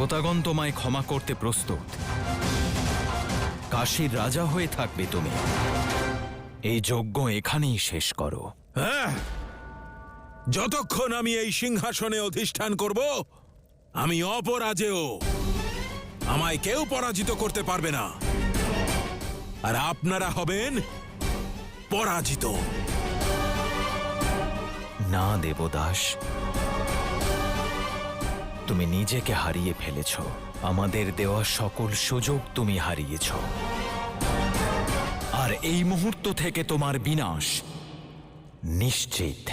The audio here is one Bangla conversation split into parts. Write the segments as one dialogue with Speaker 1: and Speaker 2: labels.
Speaker 1: ক্ষমতাগণ তোমায় ক্ষমা করতে প্রস্তুত। কাশীর রাজা হয়ে থাকবে তুমি। এই যজ্ঞ এখানেই শেষ করো।
Speaker 2: হ্যাঁ, যতক্ষণ আমি এই সিংহাসনে অধিষ্ঠান করব, আমি অপরাজেয়। আমায় কেউ পরাজিত করতে পারবে না, আর আপনারা হবেন পরাজিত।
Speaker 1: না দেবদাস, তুমি নিজেকে হারিয়ে ফেলেছ। আমাদের দেওয়া সকল সুযোগ তুমি হারিয়েছ, আর এই মুহূর্ত থেকে তোমার বিনাশ নিশ্চিত,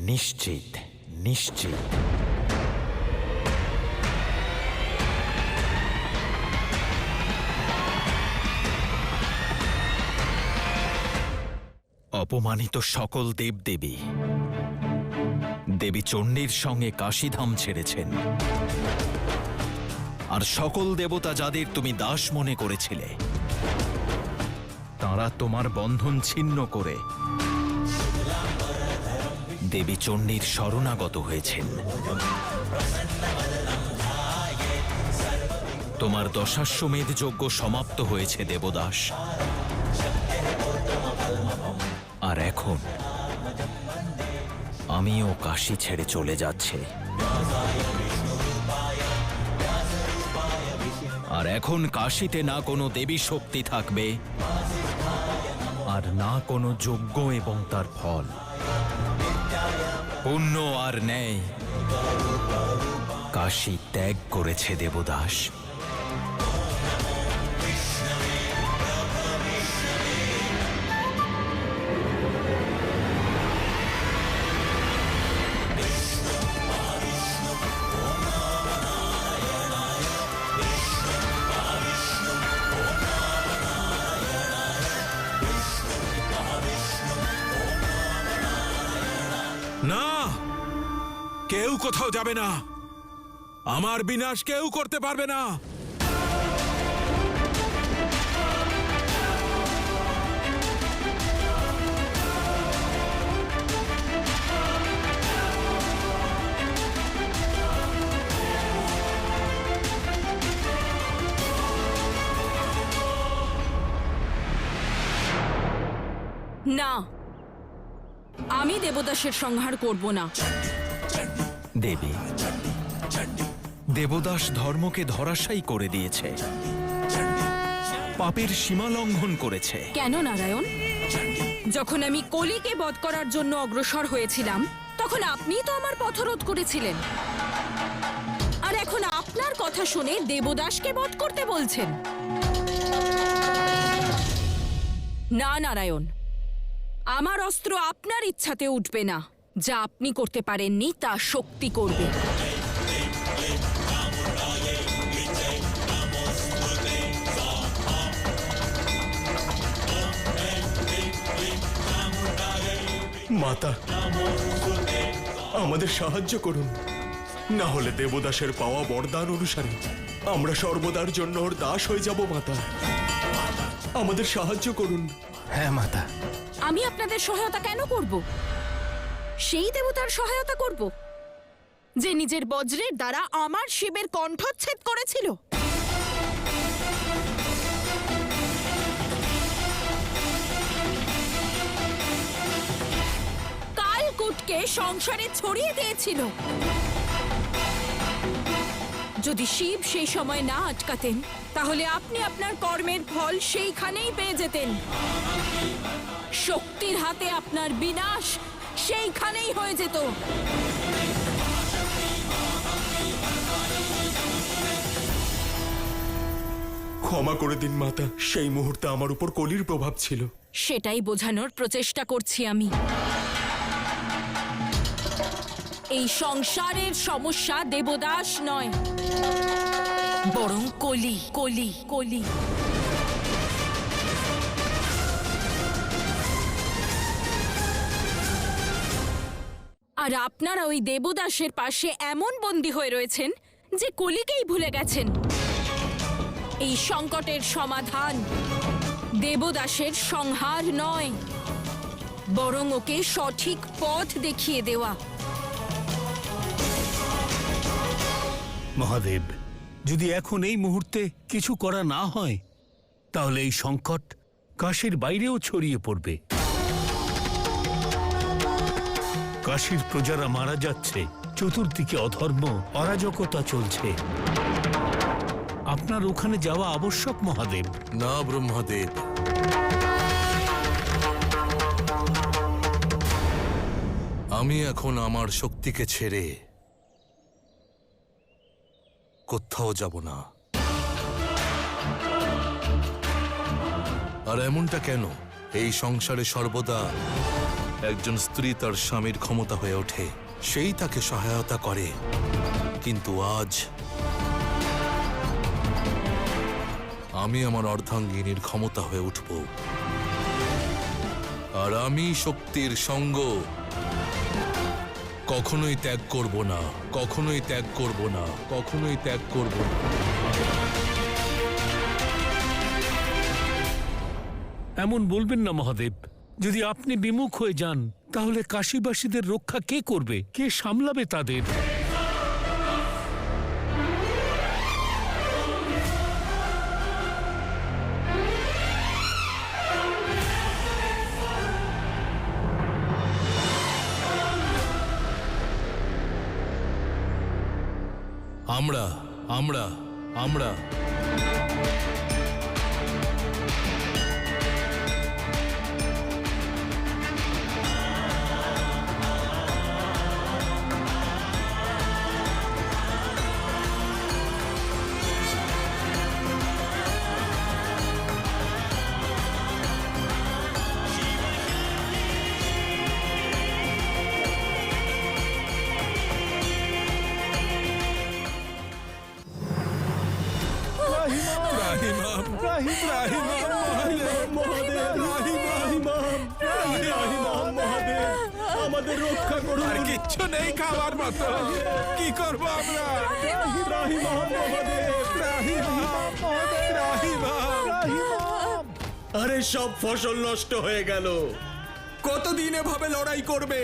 Speaker 1: নিশ্চিত, নিশ্চিত। অপমানিত সকল দেবদেবী দেবী চণ্ডীর সঙ্গে কাশীধাম ছেড়েছেন, আর সকল দেবতা যাদের তুমি দাস মনে করেছিলে, তারা তোমার বন্ধন ছিন্ন করে দেবী চণ্ডীর শরণাগত হয়েছেন। তোমার দশাশ্বমেধ যজ্ঞ সমাপ্ত হয়েছে দেবদাস, আর এখন আমিও কাশী ছেড়ে চলে যাচ্ছে। আর এখন কাশীতে না কোনো দেবী শক্তি থাকবে, আর না কোনো যজ্ঞ এবং তার ফল। পুণ্য আর ন্যায় কাশী ত্যাগ করেছে দেবদাস।
Speaker 2: না, কেউ কোথাও যাবে না। আমার বিনাশ কেউ করতে পারবে না।
Speaker 3: না, আমি দেবদাসের সংহার করব না।
Speaker 1: দেবী, দেবদাস ধর্মকে ধরাশায়ী করে দিয়েছে, পাপের সীমা লঙ্ঘন করেছে।
Speaker 3: কেন নারায়ণ? যখন আমি কলিকে বধ করার জন্য অগ্রসর হয়েছিলাম, তখন আপনিই তো আমার পথরোধ করেছিলেন, আর এখন আপনার কথা শুনে দেবদাসকে বধ করতে বলছেন। না নারায়ণ, আমার অস্ত্র আপনার ইচ্ছাতে উঠবে না। যা আপনি করতে পারেননি তা শক্তি করবে।
Speaker 4: মাতা, আমাদের সাহায্য করুন, না হলে দেবদাসের পাওয়া বরদান অনুসারে আমরা সর্বদার জন্য ওর দাস হয়ে যাব। মাতা, আমাদের সাহায্য করুন।
Speaker 1: হ্যাঁ মাতা।
Speaker 3: আমি আপনাদের সহায়তা কেন করব? সেই দেবতার সহায়তা করব যে নিজের বজ্রের দ্বারা আমার শিবের কণ্ঠচ্ছেদ করেছিল। কালকূটকে সংসারে ছড়িয়ে দিয়েছিল। যদি শিব সেই সময় না আটকাতেন, তাহলে আপনি আপনার কর্মের ফল সেইখানেই পেয়ে যেতেন। শক্তির হাতে আপনার বিনাশ সেইখানেই হয়ে যেত।
Speaker 4: ক্ষমা করে দিন মাতা, সেই মুহূর্তে আমার উপর কলির প্রভাব ছিল।
Speaker 3: সেটাই বোঝানোর প্রচেষ্টা করছি আমি। এই সংসারের সমস্যা দেবদাস নয়, বরং কলি, কলি, কলি। আর আপনারা ওই দেবদাসের পাশে এমন বন্দী হয়ে রয়েছেন যে কলিকেই ভুলে গেছেন। এই সংকটের সমাধান দেবদাসের সংহার নয়, বরং ওকে সঠিক পথ দেখিয়ে দেওয়া।
Speaker 5: মহাদেব, যদি এখন এই মুহূর্তে কিছু করা না হয় তাহলে এই সংকট কাশীর বাইরেও ছড়িয়ে পড়বে। কাশীর প্রজারা মারা যাচ্ছে, চতুর্দিকে অধর্ম অরাজকতা চলছে। আপনার ওখানে যাওয়া আবশ্যক মহাদেব।
Speaker 6: না ব্রহ্মদেব, আমি এখন আমার শক্তিকে ছেড়ে কোথাও যাব না। আর এমনটা কেন? এই সংসারে সর্বদা একজন স্ত্রী তার স্বামীর ক্ষমতা হয়ে ওঠে, সেই তাকে সহায়তা করে। কিন্তু আজ আমি আমার অর্ধাঙ্গিনীর ক্ষমতা হয়ে উঠব। আর আমি শক্তির সঙ্গ কখনোই ত্যাগ করব না, কখনোই ত্যাগ করব না, কখনোই ত্যাগ করব না।
Speaker 5: এমন বলবেন না মহাদেব। যদি আপনি বিমুখ হয়ে যান তাহলে কাশীবাসীদের রক্ষা কে করবে? কে সামলাবে তাদের?
Speaker 6: আমরা আমরা আমরা
Speaker 4: আমাদের রক্ষা করুন।
Speaker 2: আর কিচ্ছু নেই খাওয়ার মতো, কি করব আমরা?
Speaker 4: আরে সব ফসল নষ্ট হয়ে গেল। কতদিন এভাবে লড়াই করবে?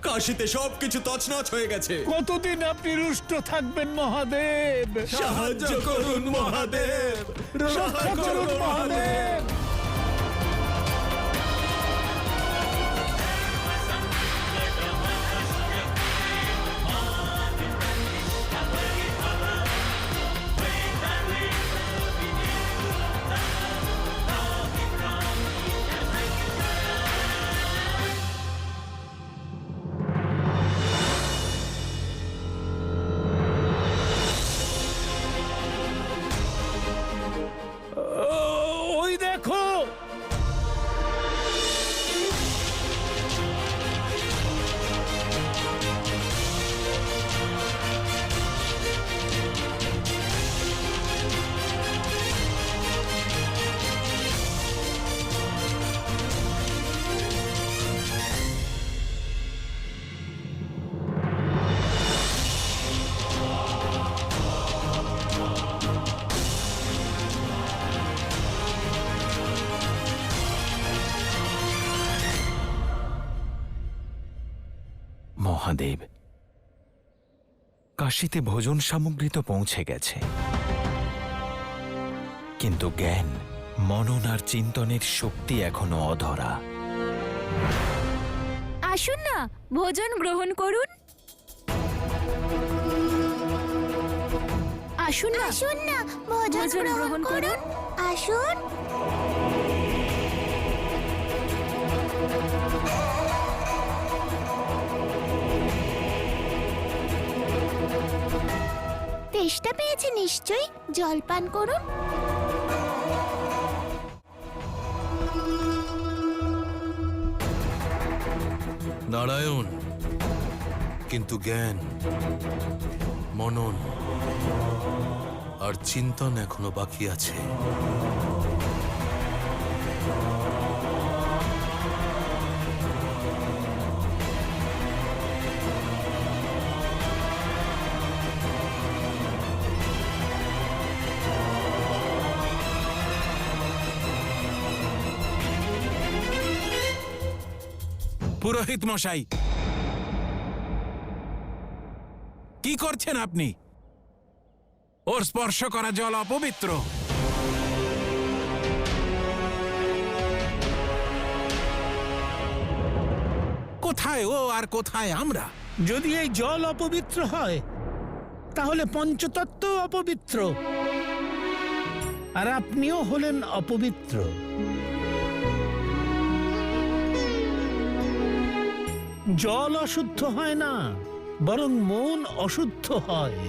Speaker 4: কাশীতে সবকিছু তছনছ হয়ে গেছে।
Speaker 5: কতদিন আপনি রুষ্ট থাকবেন মহাদেব?
Speaker 4: সাহায্য করুন মহাদেব, রক্ষা করুন মহাদেব।
Speaker 5: ওই দেখো,
Speaker 1: মহাদেব, কাশীতে ভোজন সামগ্রী তো পৌঁছে গেছে, কিন্তু জ্ঞান, মনন আর চিন্তনের শক্তি এখনো অধরা।
Speaker 7: আসুন না, ভোজন গ্রহণ করুন। আসুন না,
Speaker 8: আসুন না, ভোজন গ্রহণ করুন। আসুন। তেষ্টা পেয়েছে নিশ্চয়ই, জল পান করুন।
Speaker 6: নারায়ণ, কিন্তু জ্ঞান, মনন আর চিন্তন এখনো বাকি আছে।
Speaker 2: পুরোহিত মশাই, কি করছেন আপনি? ওর স্পর্শ করা জল অপবিত্র। কোথায় ও আর কোথায় আমরা?
Speaker 5: যদি এই জল অপবিত্র হয় তাহলে পঞ্চতত্ত্ব অপবিত্র, আর আপনিও হলেন অপবিত্র। জল অশুদ্ধ হয় না, বরং মন অশুদ্ধ হয়।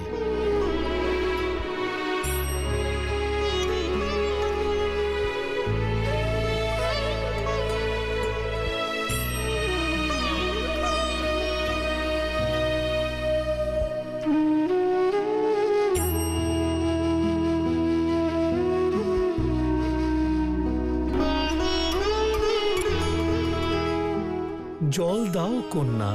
Speaker 5: জল দাও কন্যা।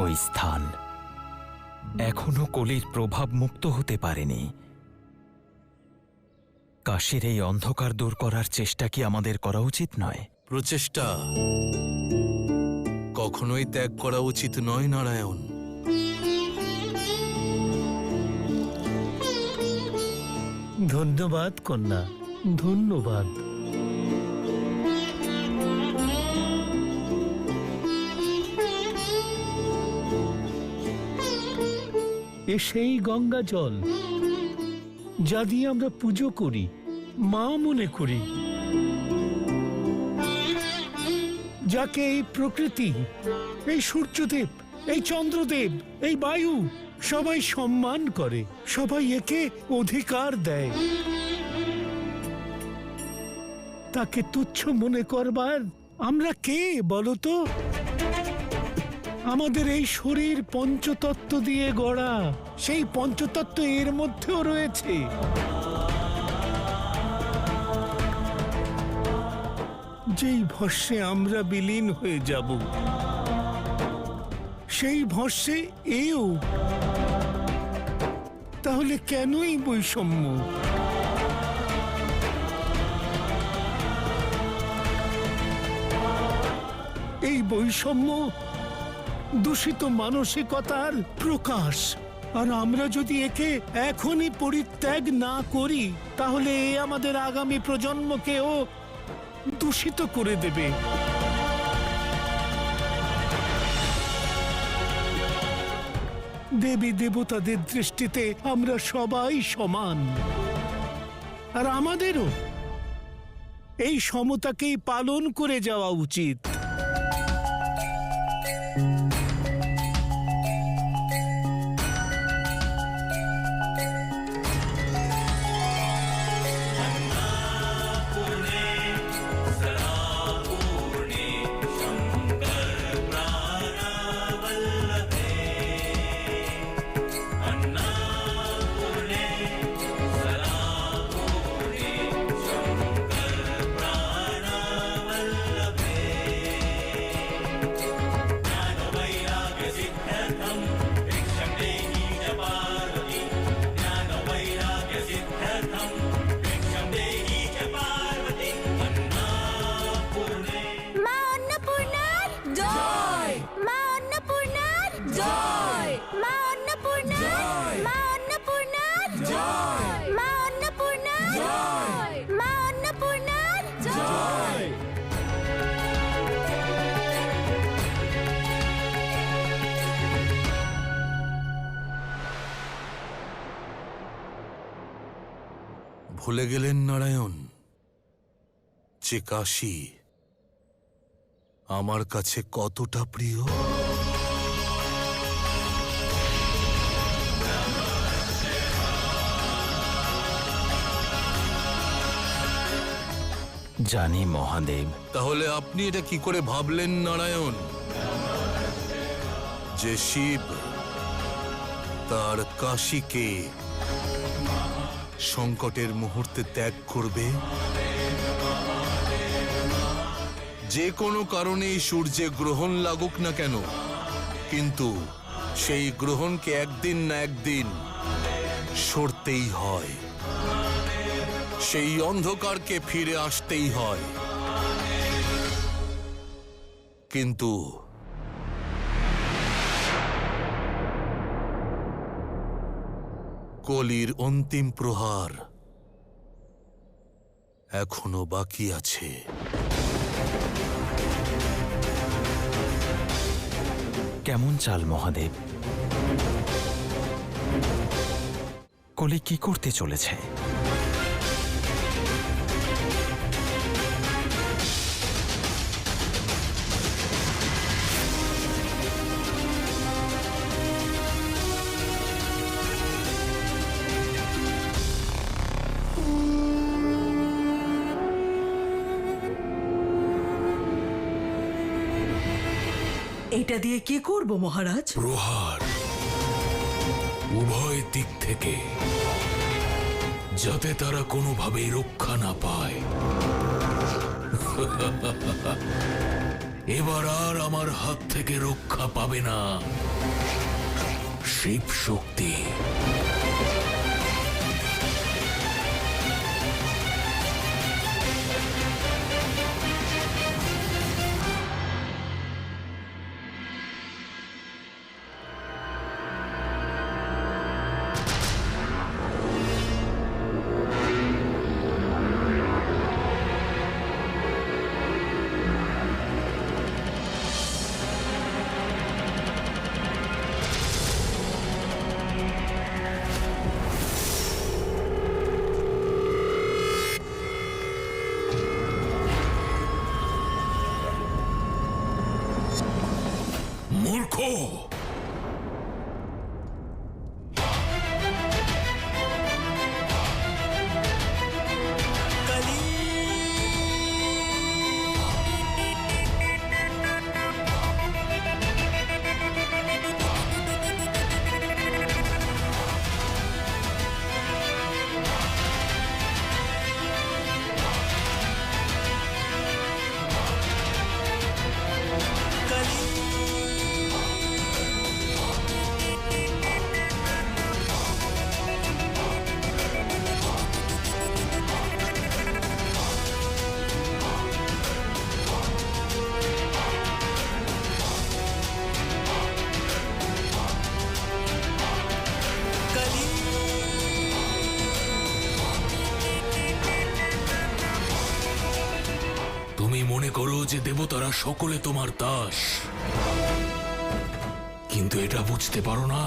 Speaker 1: ওই স্থান এখনো কলির প্রভাব মুক্ত হতে পারেনি। কাশীর এই অন্ধকার দূর করার চেষ্টা কি আমাদের করা উচিত নয়?
Speaker 6: প্রচেষ্টা কখনোই ত্যাগ করা উচিত নয় নারায়ণ।
Speaker 5: ধন্যবাদ কন্যা, ধন্যবাদ। এ সেই গঙ্গা জল যা দিয়ে আমরা পুজো করি, মা মনে করি, যাকে এই প্রকৃতি, এই সূর্যদেব, এই চন্দ্রদেব, এই বায়ু সবাই সম্মান করে, সবাই একে অধিকার দেয়। তাকে তুচ্ছ মনে করবার আমরা কে বলতো? আমাদের এই শরীর পঞ্চতত্ত্ব দিয়ে গড়া, সেই পঞ্চতত্ত্ব এর মধ্যেও রয়েছে। যেই ভস্মে আমরা বিলীন হয়ে যাব, সেই ভস্মে এও। তাহলে কেনই বৈষম্য? এই বৈষম্য দূষিত মানসিকতার প্রকাশ, আর আমরা যদি একে এখনই পরিত্যাগ না করি তাহলে এ আমাদের আগামী প্রজন্মকেও দূষিত করে দেবে। দেবী দেবতাদের দৃষ্টিতে আমরা সবাই সমান, আর আমাদেরও এই সমতাকেই পালন করে যাওয়া উচিত।
Speaker 6: ভুলে গেলেন নারায়ণ যে কাশী আমার কাছে কতটা প্রিয়?
Speaker 1: জানি মহাদেব।
Speaker 6: তাহলে আপনি এটা কি করে ভাবলেন নারায়ণ? যে শিব তার কাশীকে সংকটের মুহূর্তে ত্যাগ করবে, যে কোনো কারণেই সূর্যে গ্রহণ লাগুক না কেন, কিন্তু সেই গ্রহণকে একদিন না একদিন সরতেই হয়, সেই অন্ধকারকে ফিরে আসতেই হয়। কিন্তু কলির অন্তিম প্রহার এখনো বাকি আছে।
Speaker 1: কেমন চাল মহাদেব? কলি কি করতে চলেছে?
Speaker 9: এটা দিয়ে কি করব মহারাজ?
Speaker 2: প্রহার উভয় দিক থেকে, যাতে তারা কোনোভাবেই রক্ষা না পায়। এবার আর আমার হাত থেকে রক্ষা পাবে না শিব শক্তি। মূর্খ! তুমি মনে করো যে দেবতারা সকলে তোমার দাস, কিন্তু এটা বুঝতে পারো না,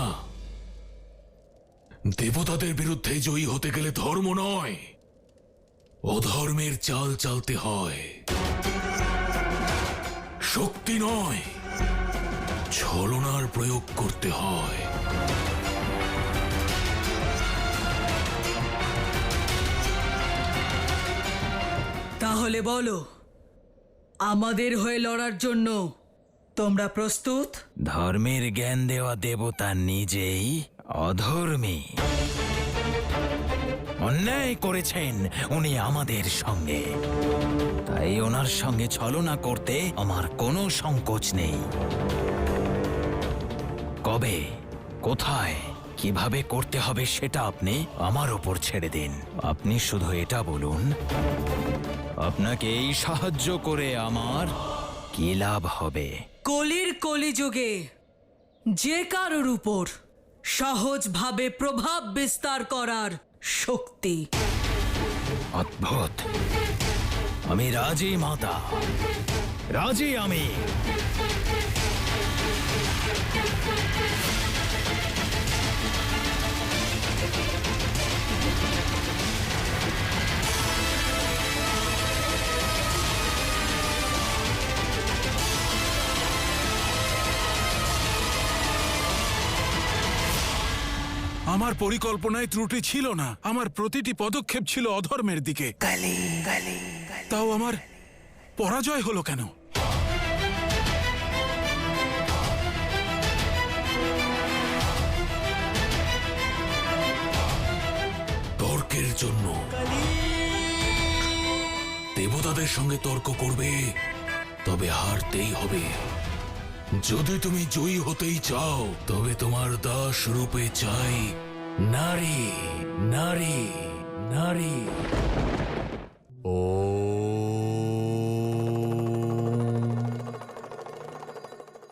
Speaker 2: দেবতাদের বিরুদ্ধে জয়ী হতে গেলে ধর্ম নয়, অধর্মের চাল চালতে হয়। শক্তি নয়, ছলনার প্রয়োগ করতে হয়।
Speaker 9: তাহলে বলো, আমাদের হয়ে লড়ার জন্য তোমরা প্রস্তুত?
Speaker 1: ধর্মের জ্ঞান দেওয়া দেবতা নিজেই অধর্মী। অন্যায় করেছেন উনি আমাদের সঙ্গে, তাই ওনার সঙ্গে ছলনা করতে আমার কোনো সংকোচ নেই। কবে, কোথায়, কিভাবে করতে হবে সেটা আপনি আমার ওপর ছেড়ে দিন। আপনি শুধু এটা বলুন, আপনাকে এই সাহায্য করে আমার কি লাভ হবে?
Speaker 9: কলির কলিযুগে যে কারোর উপর সহজভাবে প্রভাব বিস্তার করার শক্তি।
Speaker 1: অদ্ভুত! আমি রাজি মাতা, রাজি আমি।
Speaker 2: আমার পরিকল্পনায় ত্রুটি ছিল না, আমার প্রতিটি পদক্ষেপ ছিল অধর্মের দিকে। তাও আমার পরাজয় হলো কেন?
Speaker 6: সুখের জন্য দেবতাদের সঙ্গে তর্ক করবে, তবে হারতেই হবে। যদি তুমি জয়ী হতেই চাও, তবে তোমার দাস রূপে চাই নারী, নারী, নারী। ও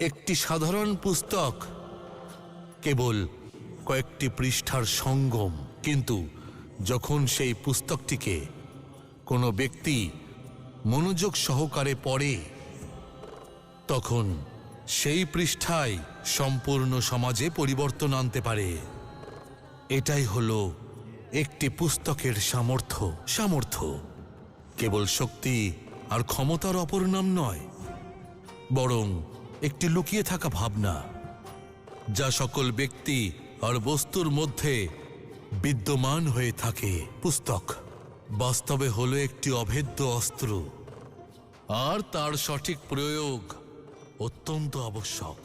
Speaker 6: একটি সাধারণ পুস্তক, কেবল কয়েকটি পৃষ্ঠার সঙ্গম, কিন্তু যখন সেই পুস্তকটিকে কোনো ব্যক্তি মনোযোগ সহকারে পড়ে, তখন সেই পৃষ্ঠায় সম্পূর্ণ সমাজে পরিবর্তন আনতে পারে। এটাই হলো একটি পুস্তকের সামর্থ্য। সামর্থ্য কেবল শক্তি আর ক্ষমতার অপর নাম নয়, বরং একটি লুকিয়ে থাকা ভাবনা, যা সকল ব্যক্তি আর বস্তুর মধ্যে বিদ্যমান হয়ে থাকে। পুস্তক বাস্তবে হলো একটি অভেদ্য অস্ত্র, আর তার সঠিক প্রয়োগ অত্যন্ত আবশ্যক।